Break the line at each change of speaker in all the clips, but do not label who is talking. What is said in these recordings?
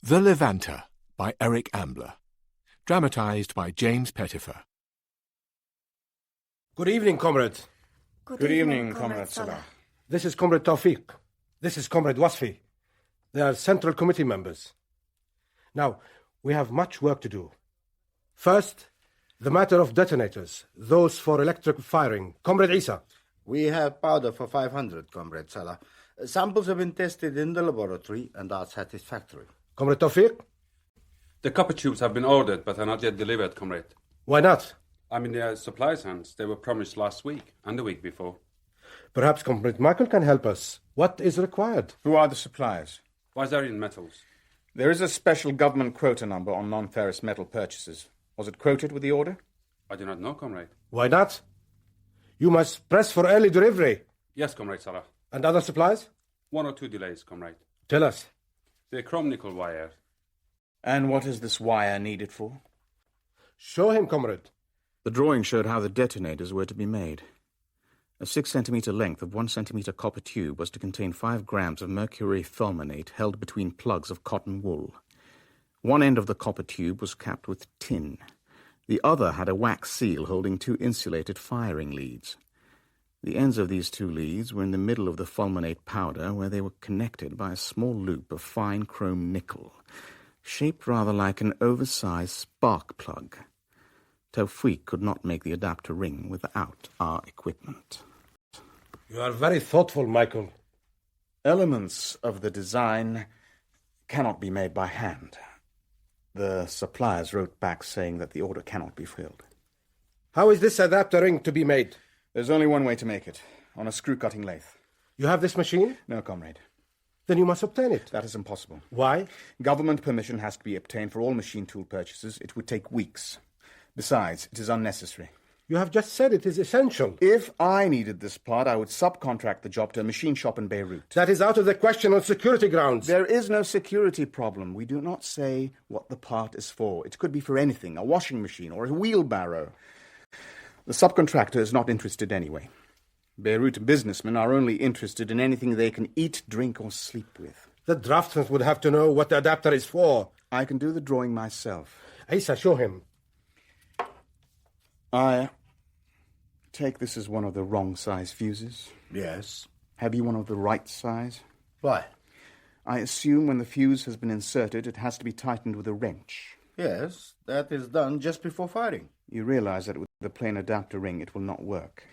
The Levanter by Eric Ambler. Dramatised by James Pettifer.
Good evening, comrade.
Good evening, Comrade Salah.
This is Comrade Tawfiq. This is Comrade Wasfi. They are Central Committee members. Now, we have much work to do. First, the matter of detonators, those for electric firing. Comrade Isa.
We have powder for 500, Comrade Salah. Samples have been tested in the laboratory and are satisfactory.
Comrade Tawfiq.
The copper tubes have been ordered, but are not yet delivered, Comrade.
Why not?
I'm in the supplies hands. They were promised last week and the week before.
Perhaps Comrade Michael can help us. What is required?
Who are the suppliers?
Visarian metals.
There is a special government quota number on non-ferrous metal purchases. Was it quoted with the order?
I do not know, Comrade.
Why not? You must press for early delivery.
Yes, Comrade Salah.
And other supplies?
1 or 2 delays, Comrade.
Tell us.
The chrome nickel wire.
And what is this wire needed for?
Show him, comrade.
The drawing showed how the detonators were to be made. A 6-centimetre length of 1-centimetre copper tube was to contain 5 grams of mercury fulminate held between plugs of cotton wool. One end of the copper tube was capped with tin. The other had a wax seal holding 2 insulated firing leads. The ends of these 2 leads were in the middle of the fulminate powder, where they were connected by a small loop of fine chrome nickel, shaped rather like an oversized spark plug. Tawfiq could not make the adapter ring without our equipment.
You are very thoughtful, Michael.
Elements of the design cannot be made by hand. The suppliers wrote back saying that the order cannot be filled.
How is this adapter ring to be made?
There's only one way to make it, on a screw-cutting lathe.
You have this machine?
No, comrade.
Then you must obtain it.
That is impossible.
Why?
Government permission has to be obtained for all machine tool purchases. It would take weeks. Besides, it is unnecessary.
You have just said it is essential.
If I needed this part, I would subcontract the job to a machine shop in Beirut.
That is out of the question on security grounds.
There is no security problem. We do not say what the part is for. It could be for anything, a washing machine or a wheelbarrow. The subcontractor is not interested anyway. Beirut businessmen are only interested in anything they can eat, drink, or sleep with.
The draftsman would have to know what the adapter is for.
I can do the drawing myself.
Isa, show him.
I take this as one of the wrong size fuses.
Yes.
Have you one of the right size?
Why?
I assume when the fuse has been inserted, it has to be tightened with a wrench.
Yes, that is done just before firing.
You realize that with the plain adapter ring, it will not work.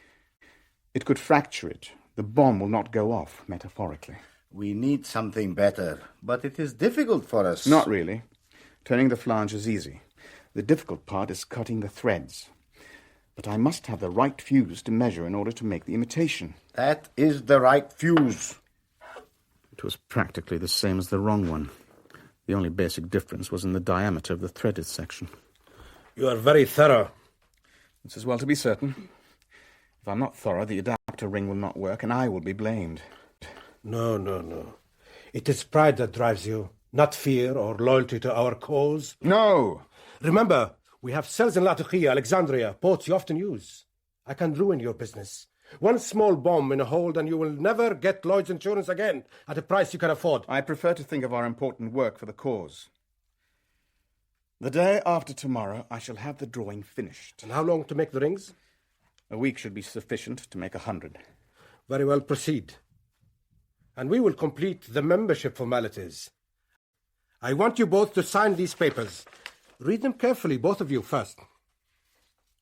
It could fracture it. The bomb will not go off, metaphorically.
We need something better, but it is difficult for us.
Not really. Turning the flange is easy. The difficult part is cutting the threads. But I must have the right fuse to measure in order to make the imitation.
That is the right fuse.
It was practically the same as the wrong one. The only basic difference was in the diameter of the threaded section.
You are very thorough.
It's as well to be certain. If I'm not thorough, the adapter ring will not work, and I will be blamed.
No. It is pride that drives you, not fear or loyalty to our cause.
No!
Remember, we have cells in Latakia, Alexandria, ports you often use. I can ruin your business. One small bomb in a hold and you will never get Lloyd's insurance again at a price you can afford.
I prefer to think of our important work for the cause. The day after tomorrow, I shall have the drawing finished.
And how long to make the rings?
A week should be sufficient to make 100.
Very well, proceed. And we will complete the membership formalities. I want you both to sign these papers. Read them carefully, both of you, first.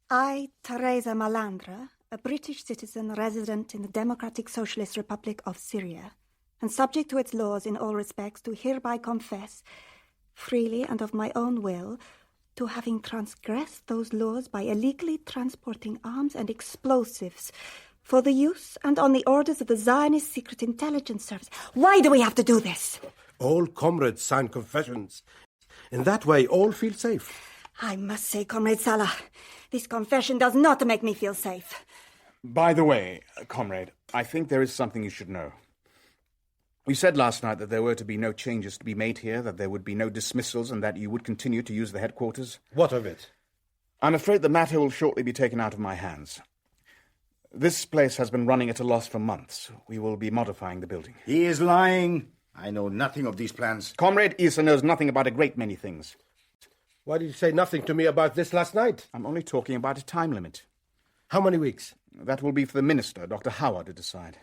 I, Teresa Malandra, a British citizen resident in the Democratic Socialist Republic of Syria, and subject to its laws in all respects, do hereby confess, freely and of my own will, to having transgressed those laws by illegally transporting arms and explosives for the use and on the orders of the Zionist Secret Intelligence Service. Why do we have to do this?
All comrades sign confessions. In that way, all feel safe.
I must say, Comrade Salah, this confession does not make me feel safe.
By the way, comrade, I think there is something you should know. You said last night that there were to be no changes to be made here, that there would be no dismissals, and that you would continue to use the headquarters.
What of it?
I'm afraid the matter will shortly be taken out of my hands. This place has been running at a loss for months. We will be modifying the building.
He is lying. I know nothing of these plans.
Comrade Issa knows nothing about a great many things.
Why did you say nothing to me about this last night?
I'm only talking about a time limit.
How many weeks?
That will be for the Minister, Dr. Howard, to decide.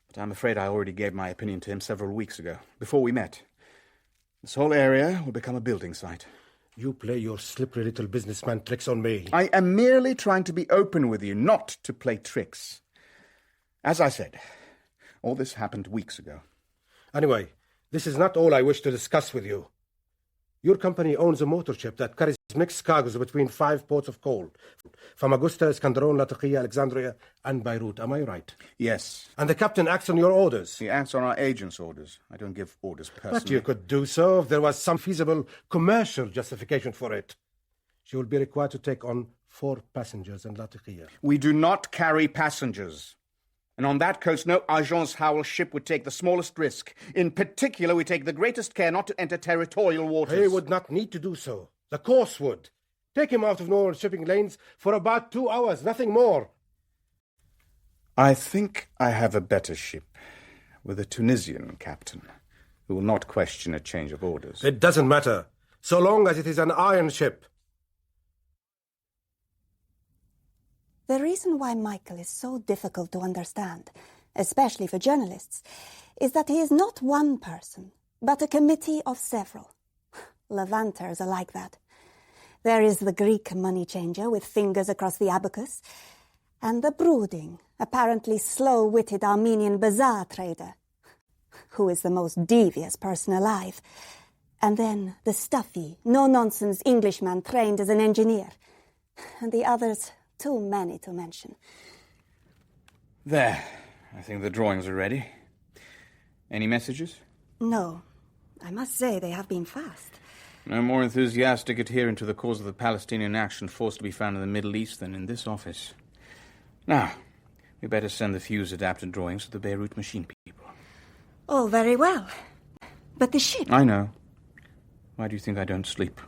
But I'm afraid I already gave my opinion to him several weeks ago, before we met. This whole area will become a building site.
You play your slippery little businessman tricks on me.
I am merely trying to be open with you, not to play tricks. As I said, all this happened weeks ago.
Anyway, this is not all I wish to discuss with you. Your company owns a motor ship that carries mixed cargoes between 5 ports of call. Famagusta, Iskandarun, Latakia, Alexandria, and Beirut. Am I right?
Yes.
And the captain acts on your orders?
He acts on our agent's orders. I don't give orders personally.
But you could do so if there was some feasible commercial justification for it. She will be required to take on 4 passengers in Latakia.
We do not carry passengers. And on that coast, no Agence Howell ship would take the smallest risk. In particular, we take the greatest care not to enter territorial waters.
He would not need to do so. The course would. Take him out of normal shipping lanes for about 2 hours, nothing more.
I think I have a better ship, with a Tunisian captain, who will not question a change of orders.
It doesn't matter, so long as it is an iron ship.
The reason why Michael is so difficult to understand, especially for journalists, is that he is not one person, but a committee of several. Levanters are like that. There is the Greek money changer with fingers across the abacus, and the brooding, apparently slow-witted Armenian bazaar trader, who is the most devious person alive, and then the stuffy, no-nonsense Englishman trained as an engineer, and the others too many to mention.
There. I think the drawings are ready. Any messages?
No. I must say they have been fast.
No more enthusiastic adherent to the cause of the Palestinian Action Force to be found in the Middle East than in this office. Now, we better send the fuse adapted drawings to the Beirut machine people.
All very well. But the ship...
I know. Why do you think I don't sleep?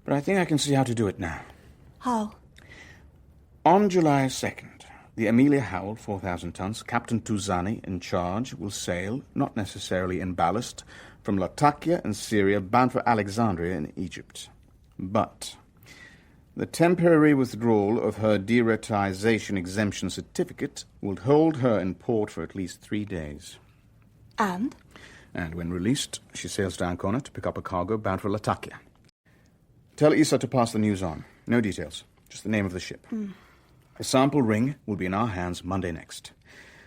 But I think I can see how to do it now.
How?
On July 2nd, the Amelia Howell, 4,000 tons, Captain Tuzani in charge, will sail, not necessarily in ballast, from Latakia in Syria bound for Alexandria in Egypt. But the temporary withdrawal of her deratization exemption certificate will hold her in port for at least 3 days.
And?
And when released, she sails to Ancona to pick up a cargo bound for Latakia. Tell Issa to pass the news on. No details, just the name of the ship. A sample ring will be in our hands Monday next.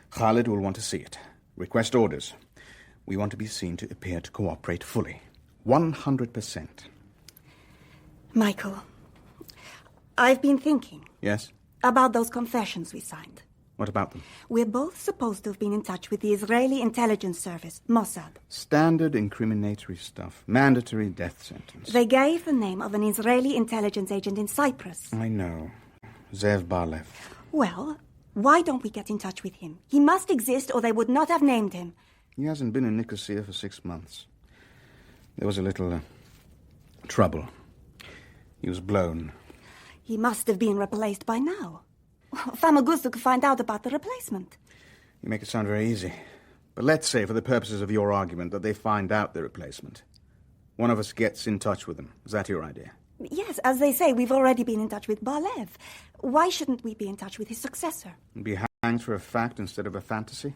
Khalid will want to see it. Request orders. We want to be seen to appear to cooperate fully. 100%.
Michael, I've been thinking.
Yes?
About those confessions we signed.
What about them?
We're both supposed to have been in touch with the Israeli intelligence service, Mossad.
Standard incriminatory stuff. Mandatory death sentence.
They gave the name of an Israeli intelligence agent in Cyprus.
I know. Zev Barlev.
Well, why don't we get in touch with him? He must exist or they would not have named him.
He hasn't been in Nicosia for 6 months. There was a little trouble. He was blown.
He must have been replaced by now. Famagusta could find out about the replacement.
You make it sound very easy. But let's say, for the purposes of your argument, that they find out the replacement. One of us gets in touch with them. Is that your idea?
Yes, as they say, we've already been in touch with Barlev. Why shouldn't we be in touch with his successor?
And be hanged for a fact instead of a fantasy?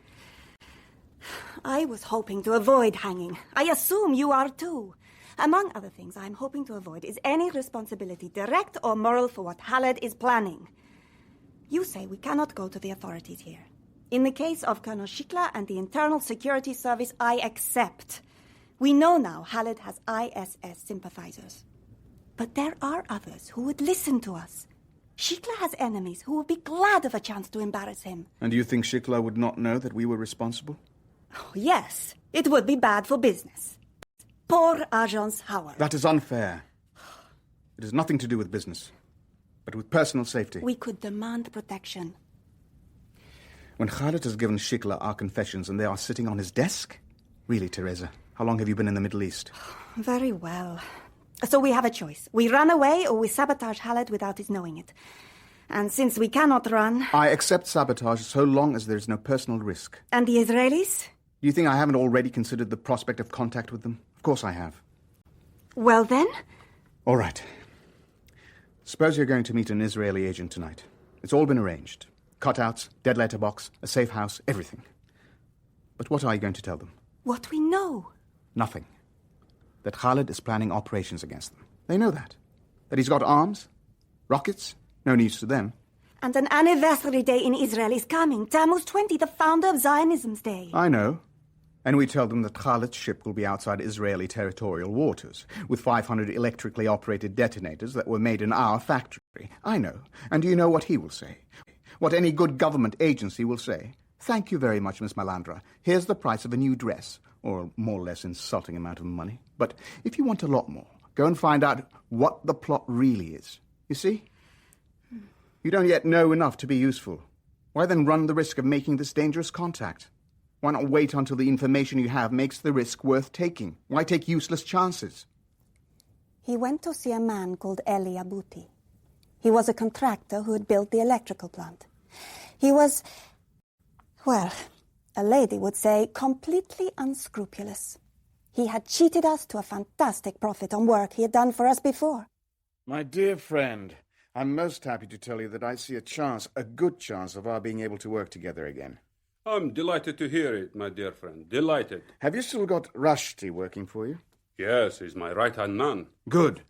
I was hoping to avoid hanging. I assume you are too. Among other things, I'm hoping to avoid is any responsibility, direct or moral, for what Khalid is planning. You say we cannot go to the authorities here. In the case of Colonel Shikla and the Internal Security Service, I accept. We know now Khalid has ISS sympathizers. But there are others who would listen to us. Shikla has enemies who would be glad of a chance to embarrass him.
And do you think Shikla would not know that we were responsible?
Oh, yes, it would be bad for business. Poor Agence Howard.
That is unfair. It has nothing to do with business, but with personal safety.
We could demand protection.
When Khalid has given Shikla our confessions and they are sitting on his desk? Really, Teresa, how long have you been in the Middle East?
Very well. So we have a choice. We run away or we sabotage Khalid without his knowing it. And since we cannot run...
I accept sabotage so long as there is no personal risk.
And the Israelis?
Do you think I haven't already considered the prospect of contact with them? Of course I have.
Well then?
All right. Suppose you're going to meet an Israeli agent tonight. It's all been arranged. Cutouts, dead letterbox, a safe house, everything. But what are you going to tell them?
What we know.
Nothing. That Khalid is planning operations against them. They know that. That he's got arms, rockets, no news to them.
And an anniversary day in Israel is coming. Tammuz 20, the founder of Zionism's day.
I know. And we tell them that Khalid's ship will be outside Israeli territorial waters, with 500 electrically operated detonators that were made in our factory. I know. And do you know what he will say? What any good government agency will say? Thank you very much, Miss Malandra. Here's the price of a new dress, or a more or less insulting amount of money. But if you want a lot more, go and find out what the plot really is. You see? You don't yet know enough to be useful. Why then run the risk of making this dangerous contact? Why not wait until the information you have makes the risk worth taking? Why take useless chances?
He went to see a man called Eli Abuti. He was a contractor who had built the electrical plant. He was, well, a lady would say, completely unscrupulous. He had cheated us to a fantastic profit on work he had done for us before.
My dear friend, I'm most happy to tell you that I see a good chance of our being able to work together again.
I'm delighted to hear it, my dear friend. Delighted.
Have you still got Rushdie working for you?
Yes, he's my right-hand man.
Good.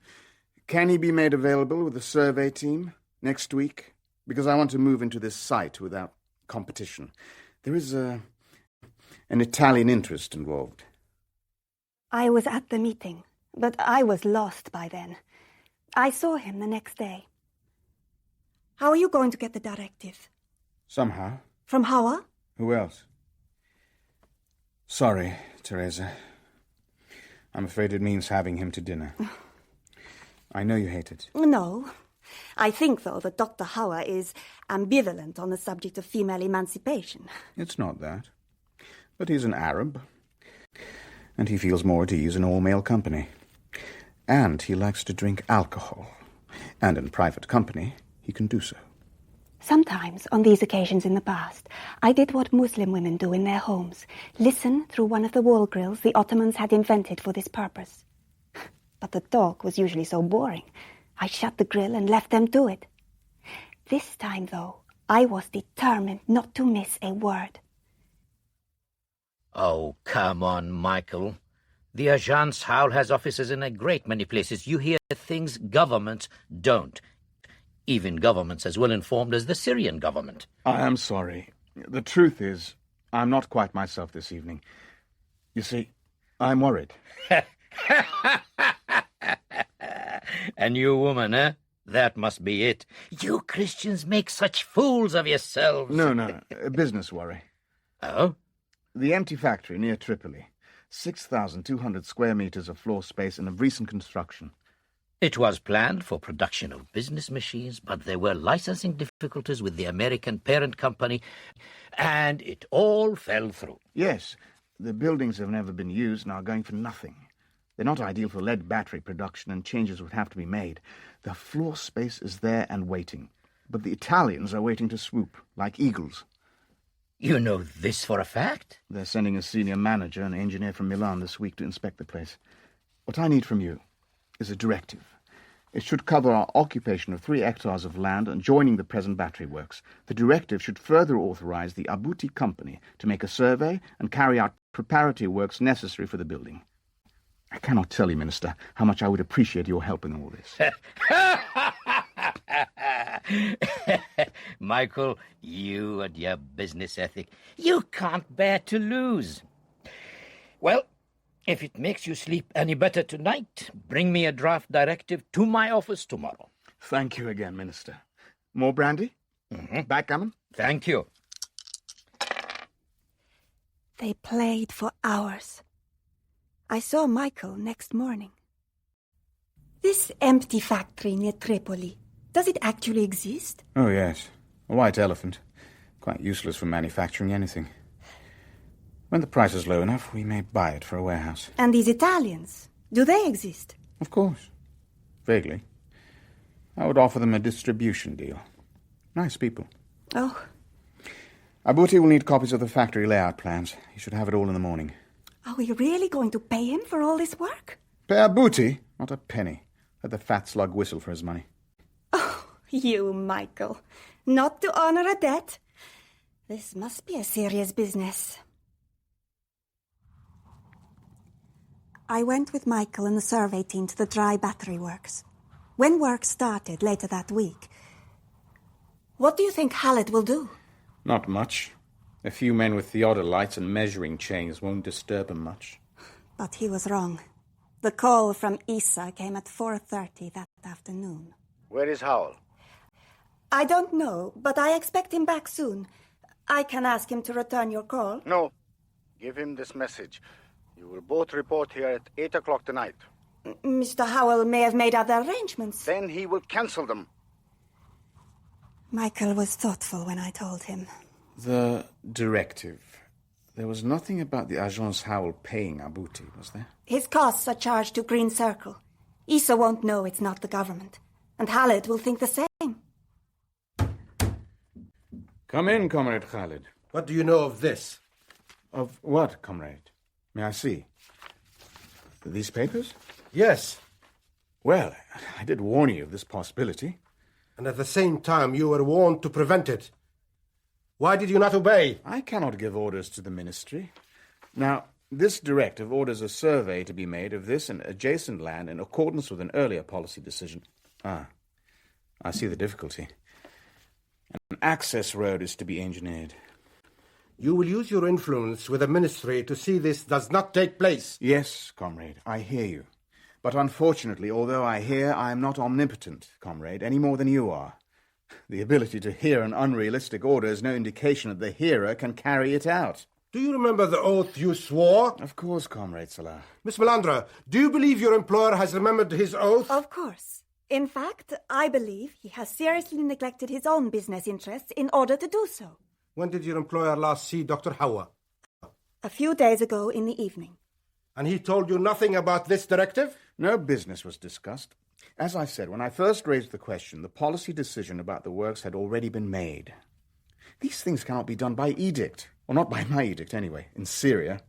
Can he be made available with the survey team next week? Because I want to move into this site without competition. There is an Italian interest involved.
I was at the meeting, but I was lost by then. I saw him the next day. How are you going to get the directive?
Somehow.
From Hawa?
Who else? Sorry, Teresa. I'm afraid it means having him to dinner. I know you hate it.
No. I think, though, that Dr. Hawa is ambivalent on the subject of female emancipation.
It's not that. But he's an Arab. And he feels more at ease in all-male company. And he likes to drink alcohol. And in private company, he can do so.
Sometimes, on these occasions in the past, I did what Muslim women do in their homes, listen through one of the wall grills the Ottomans had invented for this purpose. But the talk was usually so boring, I shut the grill and left them to it. This time, though, I was determined not to miss a word.
Oh, come on, Michael. The Agence Howl has offices in a great many places. You hear things governments don't. Even governments as well informed as the Syrian government.
I am sorry. The truth is, I'm not quite myself this evening. You see, I'm worried.
A new woman, eh? That must be it. You Christians make such fools of yourselves.
No, a business worry.
Oh?
The empty factory near Tripoli. 6,200 square meters of floor space and of recent construction.
It was planned for production of business machines, but there were licensing difficulties with the American parent company, and it all fell through.
Yes, the buildings have never been used and are going for nothing. They're not ideal for lead battery production, and changes would have to be made. The floor space is there and waiting, but the Italians are waiting to swoop, like eagles.
You know this for a fact?
They're sending a senior manager and engineer from Milan this week to inspect the place. What I need from you is a directive. It should cover our occupation of 3 hectares of land and joining the present battery works. The directive should further authorize the Abuti company to make a survey and carry out preparatory works necessary for the building. I cannot tell you, Minister, how much I would appreciate your help in all this.
Michael, you and your business ethic, you can't bear to lose. Well, if it makes you sleep any better tonight, bring me a draft directive to my office tomorrow.
Thank you again, Minister. More brandy?
Mm-hmm.
Backgammon?
Thank you.
They played for hours. I saw Michael next morning. This empty factory near Tripoli, does it actually exist?
Oh, yes. A white elephant. Quite useless for manufacturing anything. When the price is low enough, we may buy it for a warehouse.
And these Italians, do they exist?
Of course. Vaguely. I would offer them a distribution deal. Nice people.
Oh.
Abuti will need copies of the factory layout plans. He should have it all in the morning.
Are we really going to pay him for all this work?
Pay Abuti? Not a penny. Let the fat slug whistle for his money.
Oh, you, Michael. Not to honor a debt. This must be a serious business. I went with Michael and the survey team to the dry battery works. When work started later that week, what do you think Khalid will do?
Not much. A few men with theodolites and measuring chains won't disturb him much.
But he was wrong. The call from Issa came at 4:30 that afternoon.
Where is Howell?
I don't know, but I expect him back soon. I can ask him to return your call.
No. Give him this message. You will both report here at 8 o'clock tonight.
Mr. Howell may have made other arrangements.
Then he will cancel them.
Michael was thoughtful when I told him.
The directive. There was nothing about the Agence Howell paying Abuti, was there?
His costs are charged to Green Circle. Issa won't know it's not the government. And Khalid will think the same.
Come in, Comrade Khalid.
What do you know of this?
Of what, comrade? May I see? These papers?
Yes.
Well, I did warn you of this possibility.
And at the same time you were warned to prevent it. Why did you not obey?
I cannot give orders to the ministry. Now, this directive orders a survey to be made of this and adjacent land in accordance with an earlier policy decision. Ah, I see the difficulty. An access road is to be engineered.
You will use your influence with the ministry to see this does not take place.
Yes, comrade, I hear you. But unfortunately, although I hear, I am not omnipotent, comrade, any more than you are. The ability to hear an unrealistic order is no indication that the hearer can carry it out.
Do you remember the oath you swore?
Of course, Comrade Salah.
Miss Malandra, do you believe your employer has remembered his oath?
Of course. In fact, I believe he has seriously neglected his own business interests in order to do so.
When did your employer last see Dr. Hawa?
A few days ago in the evening.
And he told you nothing about this directive?
No business was discussed. As I said, when I first raised the question, the policy decision about the works had already been made. These things cannot be done by edict, or not by my edict anyway, in Syria.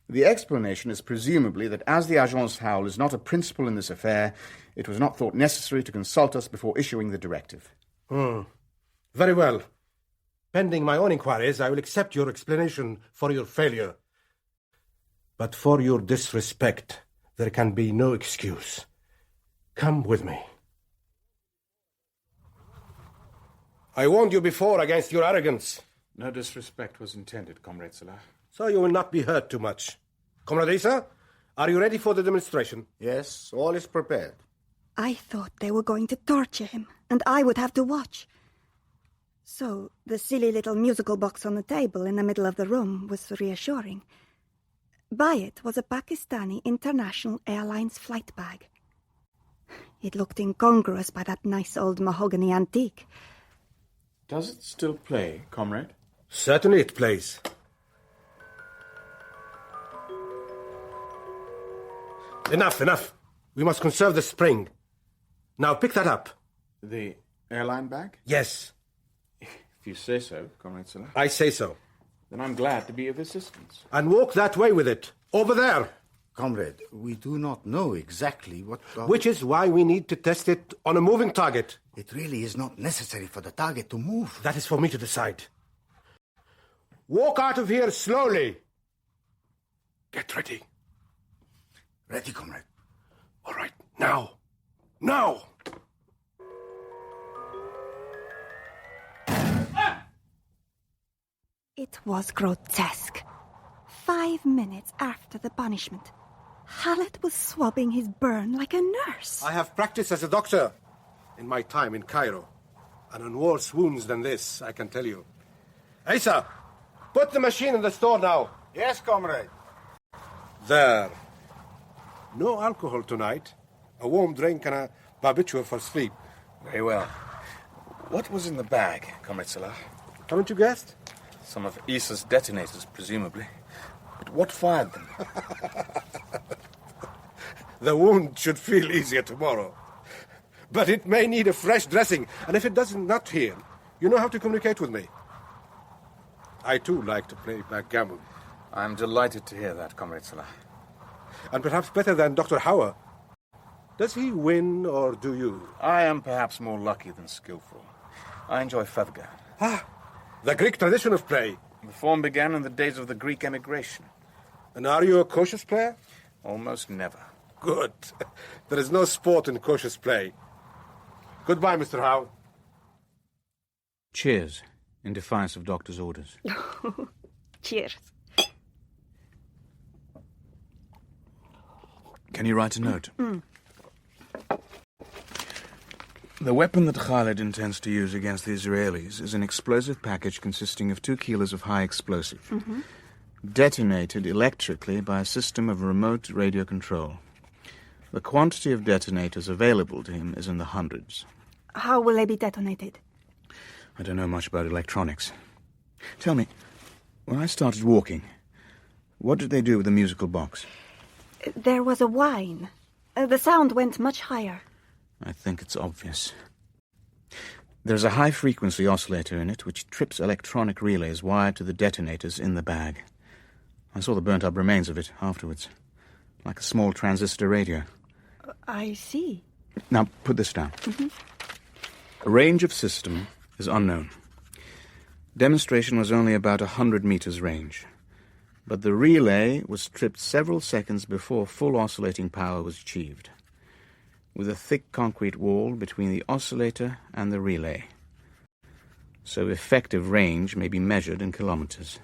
The explanation is presumably that as the Agence Howell is not a principal in this affair, it was not thought necessary to consult us before issuing the directive.
Very well. Pending my own inquiries, I will accept your explanation for your failure. But for your disrespect, there can be no excuse. Come with me. I warned you before against your arrogance.
No disrespect was intended, Comrade Salah.
So you will not be hurt too much. Comrade Issa, are you ready for the demonstration?
Yes, all is prepared.
I thought they were going to torture him, and I would have to watch. So the silly little musical box on the table in the middle of the room was reassuring. By it was a Pakistani International Airlines flight bag. It looked incongruous by that nice old mahogany antique.
Does it still play, comrade?
Certainly it plays. Enough. We must conserve the spring. Now pick that up.
The airline bag?
Yes.
If you say so, Comrade Salah.
I say so.
Then I'm glad to be of assistance.
And walk that way with it. Over there.
Comrade, we do not know exactly what...
Which is why we need to test it on a moving target.
It really is not necessary for the target to move.
That is for me to decide. Walk out of here slowly. Get ready.
Ready, comrade.
All right, now. Now!
It was grotesque. 5 minutes after the punishment, Khalid was swabbing his burn like a nurse.
I have practiced as a doctor in my time in Cairo. And on worse wounds than this, I can tell you. Issa, put the machine in the store now.
Yes, comrade.
There. No alcohol tonight. A warm drink and a barbiturate for sleep.
Very well. What was in the bag, Comrade Salah?
Haven't you guessed?
Some of Issa's detonators, presumably. But what fired them?
The wound should feel easier tomorrow. But it may need a fresh dressing. And if it does not heal, you know how to communicate with me. I too like to play backgammon.
I'm delighted to hear that, Comrade Salah.
And perhaps better than Dr. Hauer. Does he win, or do you?
I am perhaps more lucky than skillful. I enjoy feathergun.
Ah, the Greek tradition of play.
The form began in the days of the Greek emigration.
And are you a cautious player?
Almost never.
Good. There is no sport in cautious play. Goodbye, Mr. Howe.
Cheers, in defiance of doctor's orders.
Cheers.
Can you write a note? The weapon that Khalid intends to use against the Israelis is an explosive package consisting of 2 kilos of high explosive, detonated electrically by a system of remote radio control. The quantity of detonators available to him is in the hundreds.
How will they be detonated?
I don't know much about electronics. Tell me, when I started walking, what did they do with the musical box?
There was a whine. The sound went much higher.
I think it's obvious. There's a high-frequency oscillator in it which trips electronic relays wired to the detonators in the bag. I saw the burnt-up remains of it afterwards, like a small transistor radio.
I see.
Now, put this down. Range of system is unknown. Demonstration was only about 100 meters range, but the relay was tripped several seconds before full oscillating power was achieved, with a thick concrete wall between the oscillator and the relay. So effective range may be measured in kilometers.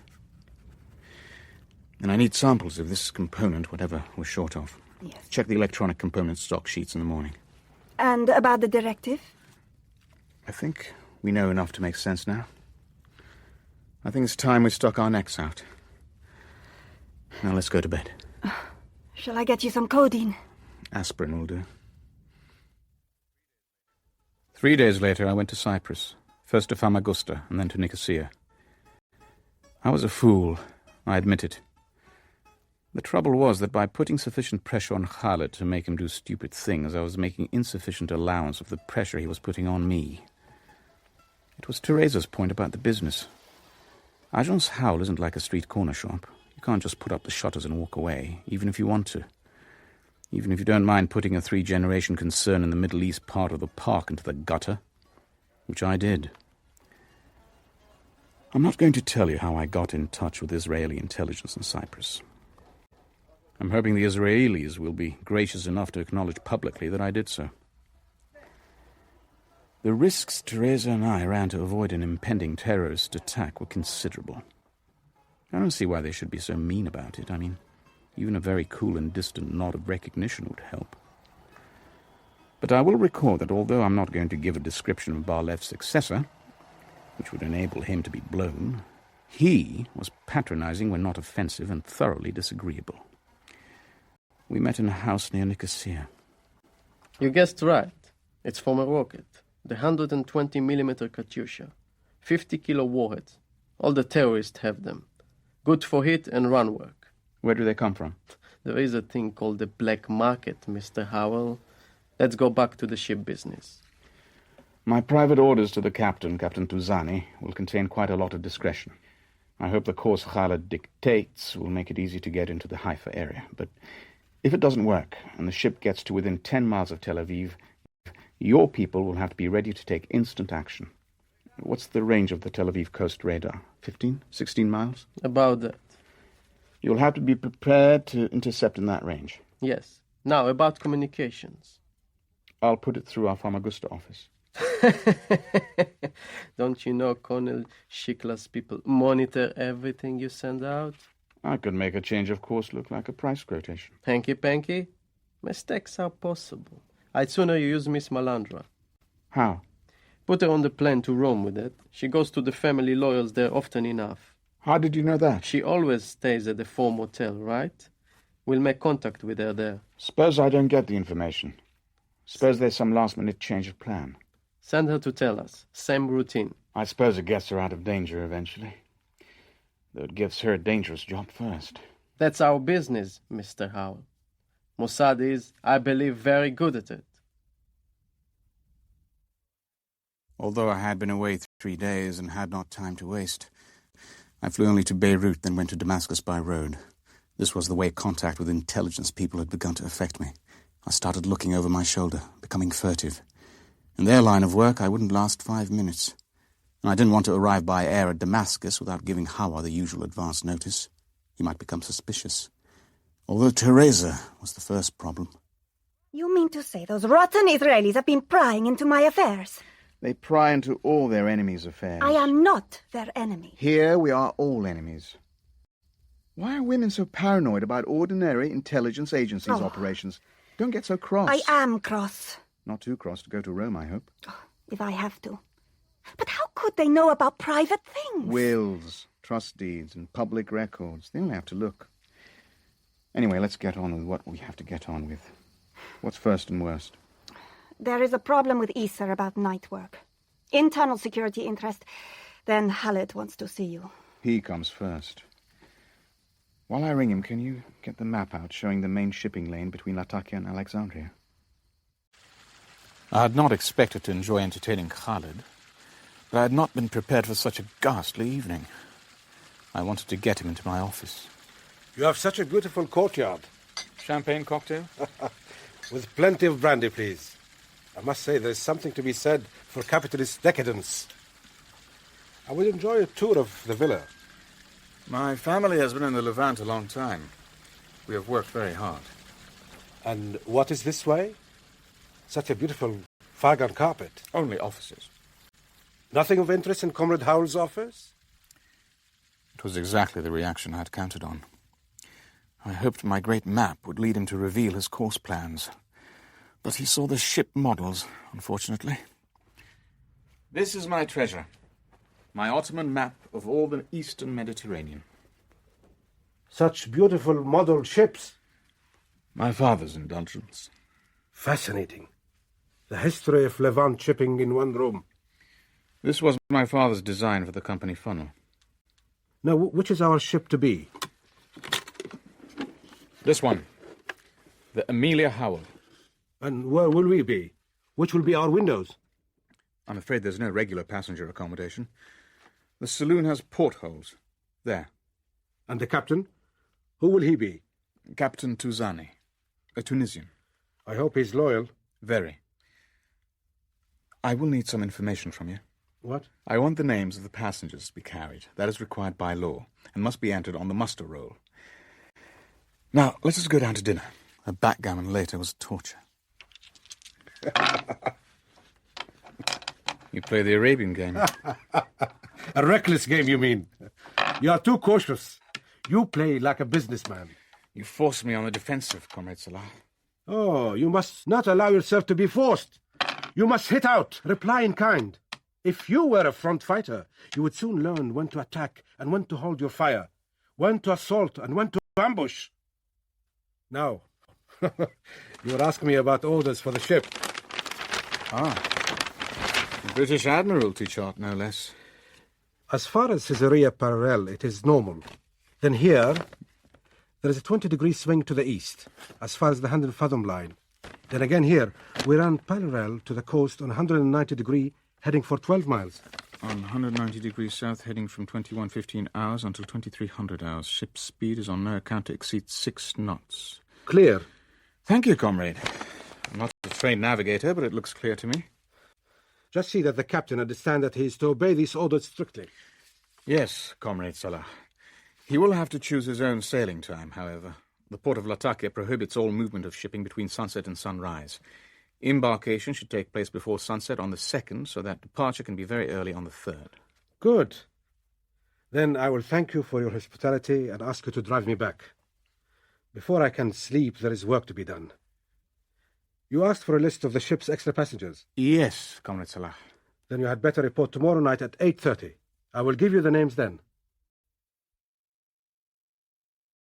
And I need samples of this component, whatever we're short of.
Yes.
Check the electronic component stock sheets in the morning.
And about the directive?
I think we know enough to make sense now. I think it's time we stuck our necks out. Now let's go to bed.
Shall I get you some codeine?
Aspirin will do. 3 days later, I went to Cyprus, first to Famagusta and then to Nicosia. I was a fool, I admit it. The trouble was that by putting sufficient pressure on Khalid to make him do stupid things, I was making insufficient allowance of the pressure he was putting on me. It was Teresa's point about the business. Agence Howl isn't like a street corner shop. You can't just put up the shutters and walk away, even if you want to. Even if you don't mind putting a 3-generation concern in the Middle East part of the park into the gutter, which I did. I'm not going to tell you how I got in touch with Israeli intelligence in Cyprus. I'm hoping the Israelis will be gracious enough to acknowledge publicly that I did so. The risks Teresa and I ran to avoid an impending terrorist attack were considerable. I don't see why they should be so mean about it. I mean, even a very cool and distant nod of recognition would help. But I will record that although I'm not going to give a description of Barlev's successor, which would enable him to be blown, he was patronizing when not offensive and thoroughly disagreeable. We met in a house near Nicosia.
You guessed right. It's from a rocket. The 120mm Katyusha. 50-kilo warheads. All the terrorists have them. Good for hit and run work.
Where do they come from?
There is a thing called the black market, Mr. Howell. Let's go back to the ship business.
My private orders to the captain, Captain Tuzani, will contain quite a lot of discretion. I hope the course Khalid dictates will make it easy to get into the Haifa area. But if it doesn't work, and the ship gets to within 10 miles of Tel Aviv, your people will have to be ready to take instant action. What's the range of the Tel Aviv coast radar? 15, 16 miles?
About that.
You'll have to be prepared to intercept in that range.
Yes. Now, about communications.
I'll put it through our Famagusta office.
Don't you know Colonel Shikla's people monitor everything you send out?
I could make a change of course look like a price quotation.
Hanky-panky? Mistakes are possible. I'd sooner you use Miss Malandra.
How?
Put her on the plane to Rome with it. She goes to the family lawyers there often enough.
How did you know that?
She always stays at the Four Motel, right? We'll make contact with her there.
Suppose I don't get the information. Suppose there's some last-minute change of plan.
Send her to tell us. Same routine.
I suppose it gets her out of danger eventually. Though it gives her a dangerous job first.
That's our business, Mr. Howell. Mossad is, I believe, very good at it.
Although I had been away 3 days and had not time to waste, I flew only to Beirut, then went to Damascus by road. This was the way contact with intelligence people had begun to affect me. I started looking over my shoulder, becoming furtive. In their line of work, I wouldn't last 5 minutes. And I didn't want to arrive by air at Damascus without giving Hawa the usual advance notice. He might become suspicious. Although Teresa was the first problem.
You mean to say those rotten Israelis have been prying into my affairs?
They pry into all their enemies' affairs.
I am not their enemy.
Here we are all enemies. Why are women so paranoid about ordinary intelligence agencies' operations? Don't get so cross.
I am cross.
Not too cross to go to Rome, I hope.
If I have to. But how could they know about private things?
Wills, trust deeds, and public records. They only have to look. Anyway, let's get on with what we have to get on with. What's first and worst?
There is a problem with Issa about night work. Internal security interest. Then Khalid wants to see you.
He comes first. While I ring him, can you get the map out showing the main shipping lane between Latakia and Alexandria?
I had not expected to enjoy entertaining Khalid, but I had not been prepared for such a ghastly evening. I wanted to get him into my office.
You have such a beautiful courtyard.
Champagne cocktail?
With plenty of brandy, please. I must say there's something to be said for capitalist decadence. I would enjoy a tour of the villa.
My family has been in the Levant a long time. We have worked very hard.
And what is this way? Such a beautiful Fargan carpet.
Only offices.
Nothing of interest in Comrade Howell's office?
It was exactly the reaction I had counted on. I hoped my great map would lead him to reveal his course plans. But he saw the ship models, unfortunately. This is my treasure. My Ottoman map of all the Eastern Mediterranean.
Such beautiful model ships.
My father's indulgence.
Fascinating. The history of Levant shipping in one room.
This was my father's design for the company funnel.
Now, which is our ship to be?
This one. The Amelia Howell.
And where will we be? Which will be our windows?
I'm afraid there's no regular passenger accommodation. The saloon has portholes. There.
And the captain? Who will he be?
Captain Touzani, a Tunisian.
I hope he's loyal.
Very. I will need some information from you.
What?
I want the names of the passengers to be carried. That is required by law, and must be entered on the muster roll. Now, let us go down to dinner. A backgammon later was torture. You play the Arabian game.
A reckless game, you mean? You are too cautious. You play like a businessman.
You force me on the defensive, Comrade Salah.
Oh, you must not allow yourself to be forced. You must hit out, reply in kind. If you were a front fighter, you would soon learn when to attack and when to hold your fire, when to assault and when to ambush. Now, you were asking me about orders for the ship.
Ah, the British Admiralty chart, no less.
As far as Caesarea parallel, it is normal. Then here, there is a 20-degree swing to the east, as far as the 100-fathom line. Then again here, we run parallel to the coast on 190-degree, heading for 12 miles.
On 190 degrees south, heading from 21:15 hours until 2300 hours. Ship speed is on no account to exceed 6 knots.
Clear.
Thank you, comrade. I'm not a trained navigator, but it looks clear to me.
Just see that the captain understands that he is to obey these orders strictly.
Yes, Comrade Salah. He will have to choose his own sailing time, however. The port of Latakia prohibits all movement of shipping between sunset and sunrise. Embarkation should take place before sunset on the 2nd, so that departure can be very early on the 3rd.
Good. Then I will thank you for your hospitality and ask you to drive me back. Before I can sleep, there is work to be done. You asked for a list of the ship's extra passengers.
Yes, Comrade Salah.
Then you had better report tomorrow night at 8:30. I will give you the names then.